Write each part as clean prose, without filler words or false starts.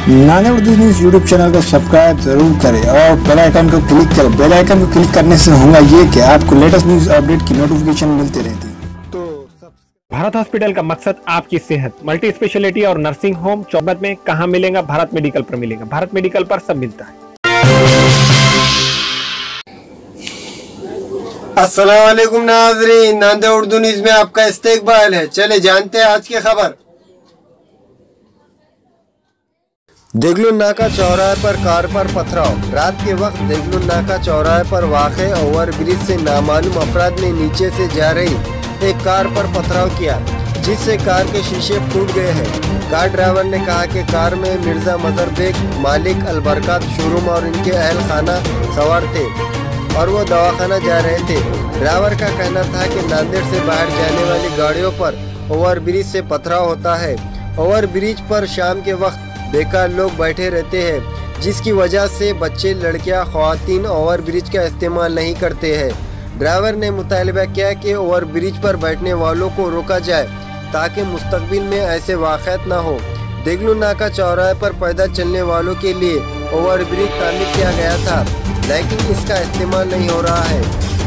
नाने Urdu news YouTube channel को subscribe जरूर करें और बेल आइकन को क्लिक करें। बेल आइकन को क्लिक करने से होगा ये कि आपको लेटेस्ट न्यूज़ अपडेट की नोटिफिकेशन मिलती रहती। भारत हॉस्पिटल का मकसद आपकी सेहत, मल्टी स्पेशलिटी और नर्सिंग होम चौबत में कहाँ मिलेगा? भारत मेडिकल पर मिलेगा। भारत मेडिकल पर सब मिलता है। अस्सलाम वालेकुम नाज़रीन, नांदे उर्दू न्यूज़ में आपका इस्तकबाल है। चले जानते हैं आज की खबर। देगलू नाका चौराहे पर कार पर पथराव। रात के वक्त देगलू नाका चौराहे पर वाक़े ओवर ब्रिज से नामालूम अफराद ने नीचे से जा रही एक कार पर पथराव किया, जिससे कार के शीशे फूट गए हैं। कार ड्राइवर ने कहा कि कार में मिर्जा मजहर बेग, मालिक अलबरकत शोरूम और इनके अहल खाना सवार थे और वो दवाखाना जा रहे थे। ड्राइवर का कहना था कि नांदेड़ से बाहर जाने वाली गाड़ियों पर ओवर ब्रिज से पथराव होता है। ओवर ब्रिज पर शाम के वक्त बेकार लोग बैठे रहते हैं, जिसकी वजह से बच्चे, लड़कियां, ख़वातीन ओवर ब्रिज का इस्तेमाल नहीं करते हैं। ड्राइवर ने मुतालबा किया कि ओवर ब्रिज पर बैठने वालों को रोका जाए ताकि मुस्तकबिल में ऐसे वाक़यात ना हो। देगलू नाका चौराहे पर पैदल चलने वालों के लिए ओवर ब्रिज तामीर किया गया था, लेकिन इसका इस्तेमाल नहीं हो रहा है,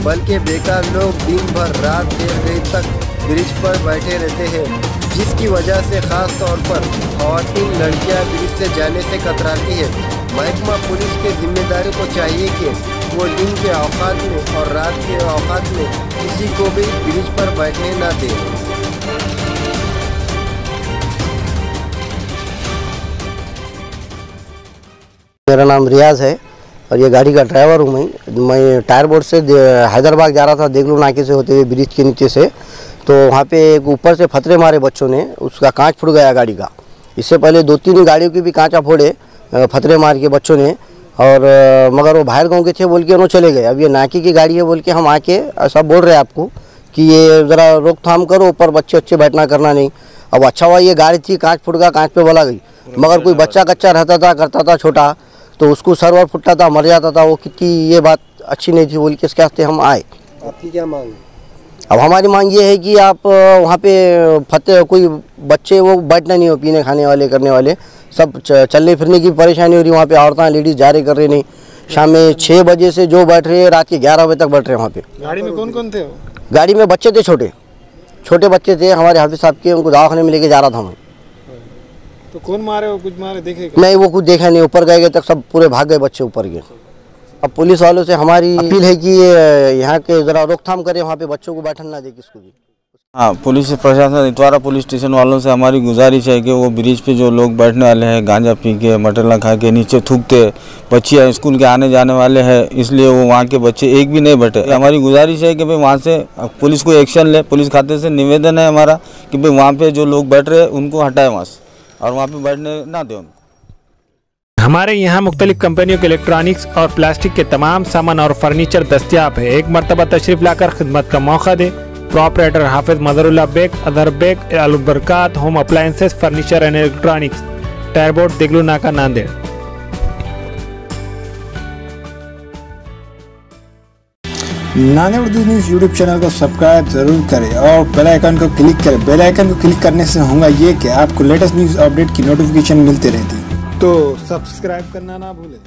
बल्कि बेकार लोग दिन भर रात देर देर तक ब्रिज पर बैठे रहते हैं, जिसकी वजह से ख़ास तौर पर ख़वातीन, लड़कियां ब्रिज से जाने से कतराती है। महकमा पुलिस के जिम्मेदारी को चाहिए कि वो दिन के औकात में और रात के औकात में किसी को भी ब्रिज पर बैठने न दे। मेरा नाम रियाज है और ये गाड़ी का ड्राइवर हूँ। मैं टायर बोर्ड से हैदराबाद जा रहा था, देगलू नाके से होते हुए ब्रिज के नीचे से। तो वहाँ पे एक ऊपर से फतरे मारे बच्चों ने, उसका कांच फूट गया गाड़ी का। इससे पहले 2-3 गाड़ियों की भी कांचा फोड़े फतरे मार के बच्चों ने, और मगर वो बाहर गांव के थे बोल के उन्होंने चले गए। अब ये नाके की गाड़ी है बोल के हम आके ऐसा बोल रहे हैं आपको कि ये ज़रा रोकथाम करो, ऊपर बच्चे बैठना करना नहीं। अब अच्छा हुआ ये गाड़ी थी, कांच फूट गया, कांच पे बोला गई, मगर कोई बच्चा कच्चा रहता था, करता था छोटा, तो उसको सर्वर फुटता था, मर जाता था। वो कितनी ये बात अच्छी नहीं थी बोल के इसके वास्ते हम आए। आपकी क्या मांग? अब हमारी मांग ये है कि आप वहाँ पे कोई बच्चे वो बैठना नहीं हो, पीने खाने वाले करने वाले सब चलने फिरने की परेशानी हो रही है। वहाँ पे औरतें लेडीज़ जा रही कर रही नहीं। शाम में 6 बजे से जो बैठ रहे हैं रात के 11 बजे तक बैठ रहे हैं वहाँ पे। गाड़ी में कौन कौन थे? गाड़ी में बच्चे थे, छोटे बच्चे थे हमारे हाफिज साहब के, उनको दवाखाने में लेके जा रहा था मैं। तो कौन मारे? वो कुछ मारे देखे? नहीं, वो कुछ देखा नहीं। ऊपर गए तक सब पूरे भाग गए बच्चे ऊपर गए। अब पुलिस वालों से हमारी अपील है कि यहाँ के ज़रा रोकथाम करें, वहाँ पे बच्चों को बैठने ना दे किसको भी। हाँ, पुलिस प्रशासन इतवारा पुलिस स्टेशन वालों से हमारी गुजारिश है कि वो ब्रिज पे जो लोग बैठने वाले हैं, गांजा पी के, मटरला खा के नीचे थूकते, बच्चियाँ स्कूल के आने जाने वाले हैं, इसलिए वो वहाँ के बच्चे एक भी नहीं बैठे। हमारी गुजारिश है कि भाई वहाँ से पुलिस को एक्शन ले। पुलिस खाते से निवेदन है हमारा कि भाई वहाँ पर जो लोग बैठ रहे हैं उनको हटाए वहाँ से और वहाँ पर बैठने ना दें। हमारे यहाँ मुख्तलिफ कंपनियों के इलेक्ट्रॉनिक्स और प्लास्टिक के तमाम सामान और फर्नीचर दस्तियाब है। एक मरतबा तशरीफ लाकर खिदमत का मौका दे। Proprietor Hafiz Mazharullah Baig, Azhar Baig, Albarkat home appliances, furniture and electronics, tyre board, Deglur Naka, Nanded. Nane Urdu news YouTube channel को सब्सक्राइब जरूर करें और बेल आइकन को क्लिक करें। बेल आइकन को क्लिक करने से होगा ये कि आपको लेटेस्ट न्यूज़ अपडेट की नोटिफिकेशन मिलती रहती। तो सब्सक्राइब करना ना भूलें।